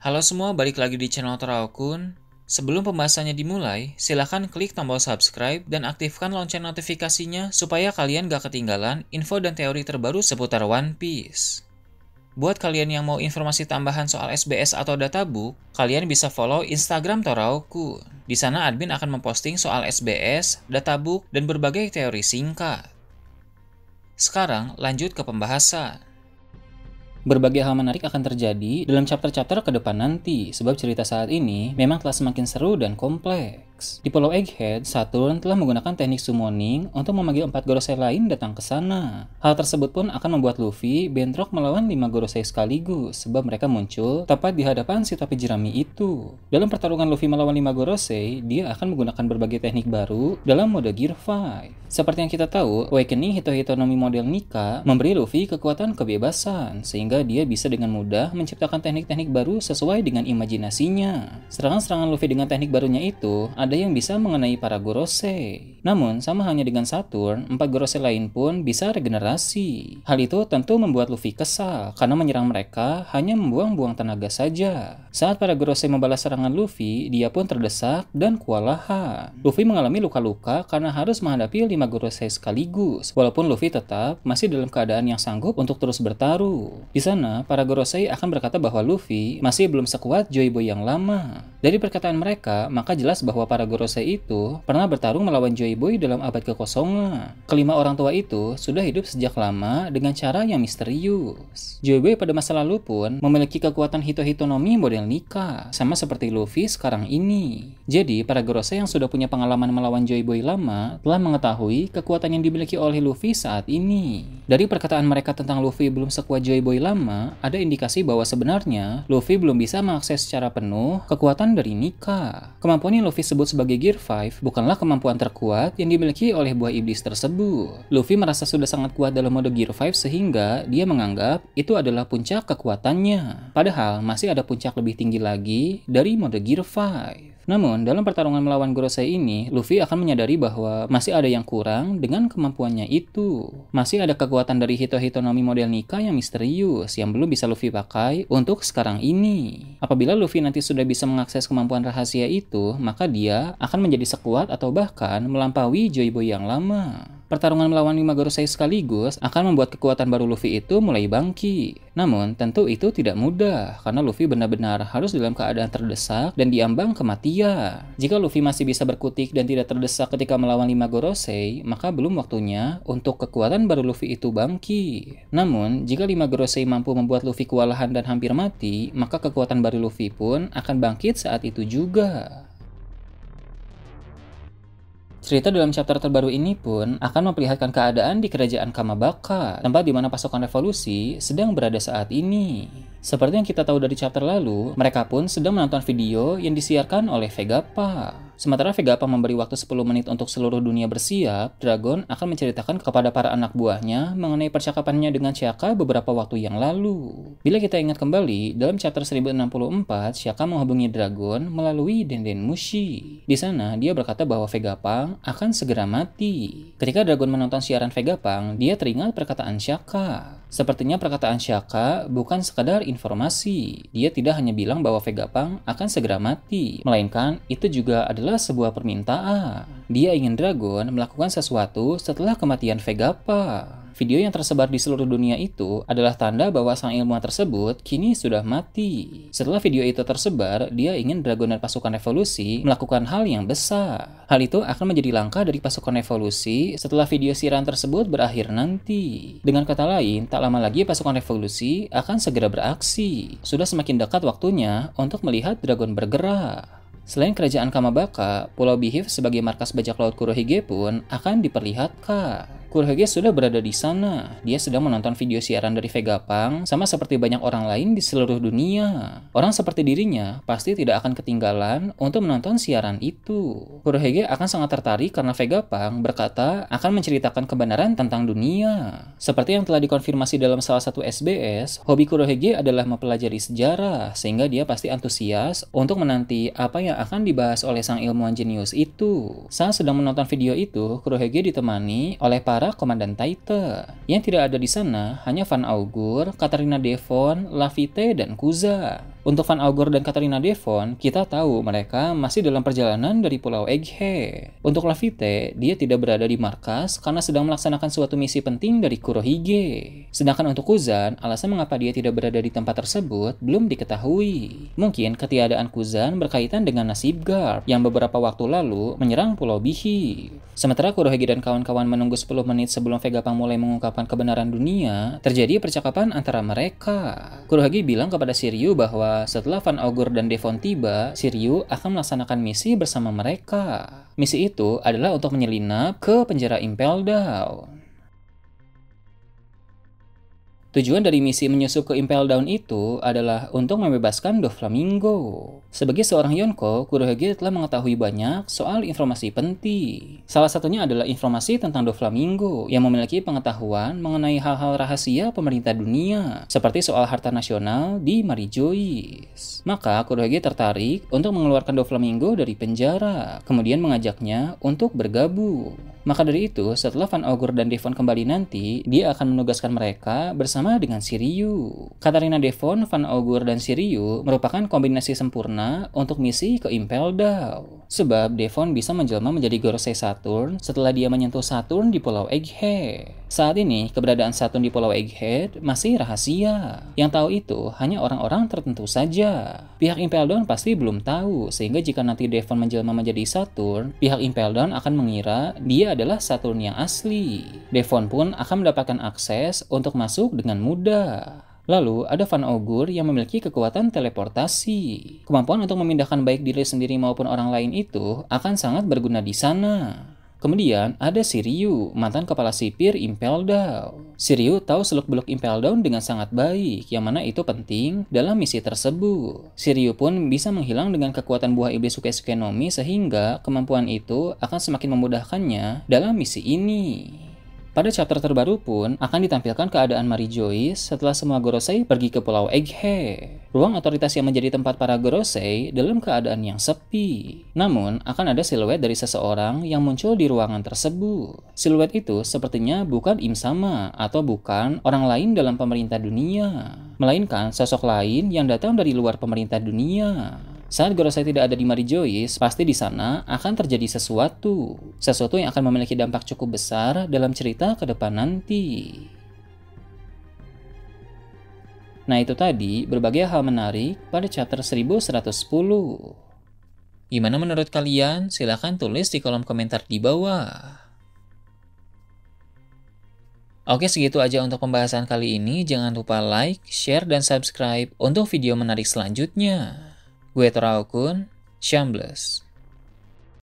Halo semua, balik lagi di channel Toraokun. Sebelum pembahasannya dimulai, silahkan klik tombol subscribe dan aktifkan lonceng notifikasinya supaya kalian gak ketinggalan info dan teori terbaru seputar One Piece. Buat kalian yang mau informasi tambahan soal SBS atau databook, kalian bisa follow Instagram Toraokun. Di sana admin akan memposting soal SBS, databook, dan berbagai teori singkat. Sekarang lanjut ke pembahasan. Berbagai hal menarik akan terjadi dalam chapter-chapter ke depan nanti, sebab cerita saat ini memang telah semakin seru dan kompleks. Di Pulau Egghead, Saturn telah menggunakan teknik summoning untuk memanggil 4 Gorosei lain datang ke sana. Hal tersebut pun akan membuat Luffy bentrok melawan 5 Gorosei sekaligus, sebab mereka muncul tepat di hadapan si topi jerami itu. Dalam pertarungan Luffy melawan 5 Gorosei, dia akan menggunakan berbagai teknik baru dalam mode Gear 5. Seperti yang kita tahu, Awakening Hito-Hito no Mi model Nika memberi Luffy kekuatan kebebasan, sehingga dia bisa dengan mudah menciptakan teknik-teknik baru sesuai dengan imajinasinya. Serangan-serangan Luffy dengan teknik barunya itu ada yang bisa mengenai para Gorosei. Namun, sama halnya dengan Saturn, 4 Gorosei lain pun bisa regenerasi. Hal itu tentu membuat Luffy kesal, karena menyerang mereka hanya membuang-buang tenaga saja. Saat para Gorosei membalas serangan Luffy, dia pun terdesak dan kewalahan. Luffy mengalami luka-luka karena harus menghadapi 5 Gorosei sekaligus, walaupun Luffy tetap masih dalam keadaan yang sanggup untuk terus bertaruh. Di sana, para Gorosei akan berkata bahwa Luffy masih belum sekuat Joy Boy yang lama. Dari perkataan mereka, maka jelas bahwa para Gorosei itu pernah bertarung melawan Joy Boy dalam abad kekosongan. Kelima orang tua itu sudah hidup sejak lama dengan cara yang misterius. Joy Boy pada masa lalu pun memiliki kekuatan Hito-Hito no Mi model Nika, sama seperti Luffy sekarang ini. Jadi, para Gorosei yang sudah punya pengalaman melawan Joy Boy lama telah mengetahui kekuatan yang dimiliki oleh Luffy saat ini. Dari perkataan mereka tentang Luffy belum sekuat Joy Boy lama, ada indikasi bahwa sebenarnya Luffy belum bisa mengakses secara penuh kekuatan dari Nika. Kemampuan yang Luffy sebut sebagai Gear 5 bukanlah kemampuan terkuat yang dimiliki oleh buah iblis tersebut. Luffy merasa sudah sangat kuat dalam mode Gear 5 sehingga dia menganggap itu adalah puncak kekuatannya. Padahal masih ada puncak lebih tinggi lagi dari mode Gear 5. Namun, dalam pertarungan melawan Gorosei ini, Luffy akan menyadari bahwa masih ada yang kurang dengan kemampuannya itu. Masih ada kekuatan dari Hito-Hito no Mi model Nika yang misterius yang belum bisa Luffy pakai untuk sekarang ini. Apabila Luffy nanti sudah bisa mengakses kemampuan rahasia itu, maka dia akan menjadi sekuat atau bahkan melampaui Joy Boy yang lama. Pertarungan melawan 5 Gorosei sekaligus akan membuat kekuatan baru Luffy itu mulai bangkit. Namun, tentu itu tidak mudah, karena Luffy benar-benar harus dalam keadaan terdesak dan diambang kematian. Jika Luffy masih bisa berkutik dan tidak terdesak ketika melawan 5 Gorosei, maka belum waktunya untuk kekuatan baru Luffy itu bangkit. Namun, jika 5 Gorosei mampu membuat Luffy kewalahan dan hampir mati, maka kekuatan baru Luffy pun akan bangkit saat itu juga. Cerita dalam chapter terbaru ini pun akan memperlihatkan keadaan di kerajaan Kamabaka, tempat di mana pasukan revolusi sedang berada saat ini. Seperti yang kita tahu dari chapter lalu, mereka pun sedang menonton video yang disiarkan oleh Vegapunk. Sementara Vegapunk memberi waktu 10 menit untuk seluruh dunia bersiap, Dragon akan menceritakan kepada para anak buahnya mengenai percakapannya dengan Shaka beberapa waktu yang lalu. Bila kita ingat kembali, dalam chapter 1064, Shaka menghubungi Dragon melalui Denden Mushi. Di sana, dia berkata bahwa Vegapunk akan segera mati. Ketika Dragon menonton siaran Vegapunk, dia teringat perkataan Shaka. Sepertinya perkataan Shaka bukan sekadar informasi. Dia tidak hanya bilang bahwa Vegapunk akan segera mati, melainkan itu juga adalah sebuah permintaan. Dia ingin Dragon melakukan sesuatu setelah kematian Vegapunk. Video yang tersebar di seluruh dunia itu adalah tanda bahwa sang ilmuwan tersebut kini sudah mati. Setelah video itu tersebar, dia ingin Dragon dan pasukan revolusi melakukan hal yang besar. Hal itu akan menjadi langkah dari pasukan revolusi setelah video siaran tersebut berakhir nanti. Dengan kata lain, tak lama lagi pasukan revolusi akan segera beraksi. Sudah semakin dekat waktunya untuk melihat Dragon bergerak. Selain kerajaan Kamabaka, Pulau Beehive sebagai markas bajak laut Kurohige pun akan diperlihatkan. Kurohige sudah berada di sana. Dia sedang menonton video siaran dari Vegapunk, sama seperti banyak orang lain di seluruh dunia. Orang seperti dirinya pasti tidak akan ketinggalan untuk menonton siaran itu. Kurohige akan sangat tertarik karena Vegapunk berkata akan menceritakan kebenaran tentang dunia. Seperti yang telah dikonfirmasi dalam salah satu SBS, hobi Kurohige adalah mempelajari sejarah, sehingga dia pasti antusias untuk menanti apa yang akan dibahas oleh sang ilmuwan jenius itu. Saat sedang menonton video itu, Kurohige ditemani oleh para komandan Titan. Yang tidak ada di sana hanya Van Augur, Katarina Devon, Laffy dan Kuza. Untuk Van Augur dan Katarina Devon, kita tahu mereka masih dalam perjalanan dari Pulau Egghead. Untuk Laffite, dia tidak berada di markas karena sedang melaksanakan suatu misi penting dari Kurohige. Sedangkan untuk Kuzan, alasan mengapa dia tidak berada di tempat tersebut belum diketahui. Mungkin ketiadaan Kuzan berkaitan dengan nasib Garp yang beberapa waktu lalu menyerang Pulau Bihi. Sementara Kurohige dan kawan-kawan menunggu 10 menit sebelum Vegapunk mulai mengungkapkan kebenaran dunia, terjadi percakapan antara mereka. Kurohige bilang kepada Shiryu bahwa setelah Van Augur dan Devon tiba, Shiryu akan melaksanakan misi bersama mereka. Misi itu adalah untuk menyelinap ke penjara Impel Down. Tujuan dari misi menyusup ke Impel Down itu adalah untuk membebaskan Doflamingo. Sebagai seorang Yonko, Kurohige telah mengetahui banyak soal informasi penting. Salah satunya adalah informasi tentang Doflamingo yang memiliki pengetahuan mengenai hal-hal rahasia pemerintah dunia, seperti soal harta nasional di Mary Joyce. Maka Kurohige tertarik untuk mengeluarkan Doflamingo dari penjara, kemudian mengajaknya untuk bergabung. Maka dari itu, setelah Van Augur dan Devon kembali nanti, dia akan menugaskan mereka bersama dengan Shiryu. Katarina Devon, Van Augur, dan Shiryu merupakan kombinasi sempurna untuk misi ke Impel Down. Sebab Devon bisa menjelma menjadi Gorosei Saturn setelah dia menyentuh Saturn di Pulau Egghead. Saat ini, keberadaan Saturn di Pulau Egghead masih rahasia. Yang tahu itu hanya orang-orang tertentu saja. Pihak Impel Down pasti belum tahu, sehingga jika nanti Devon menjelma menjadi Saturn, pihak Impel Down akan mengira dia adalah Saturn yang asli. Devon pun akan mendapatkan akses untuk masuk dengan mudah. Lalu, ada Van Augur yang memiliki kekuatan teleportasi. Kemampuan untuk memindahkan baik diri sendiri maupun orang lain itu akan sangat berguna di sana. Kemudian, ada Shiryu, mantan kepala sipir Impel Down. Shiryu tahu seluk-beluk Impel Down dengan sangat baik, yang mana itu penting dalam misi tersebut. Shiryu pun bisa menghilang dengan kekuatan buah iblis Sukesuke no Mi, sehingga kemampuan itu akan semakin memudahkannya dalam misi ini. Pada chapter terbaru pun akan ditampilkan keadaan Mary Joyce setelah semua Gorosei pergi ke Pulau Egghead. Ruang otoritas yang menjadi tempat para Gorosei dalam keadaan yang sepi. Namun, akan ada siluet dari seseorang yang muncul di ruangan tersebut. Siluet itu sepertinya bukan Im-sama atau bukan orang lain dalam pemerintah dunia, melainkan sosok lain yang datang dari luar pemerintah dunia. Saat Gorosei tidak ada di Mary Joyce, pasti di sana akan terjadi sesuatu yang akan memiliki dampak cukup besar dalam cerita ke depan nanti. Nah, itu tadi berbagai hal menarik pada chapter 1110. Gimana menurut kalian? Silahkan tulis di kolom komentar di bawah. Oke, segitu aja untuk pembahasan kali ini. Jangan lupa like, share, dan subscribe untuk video menarik selanjutnya. Gue Toraokun, Shambles.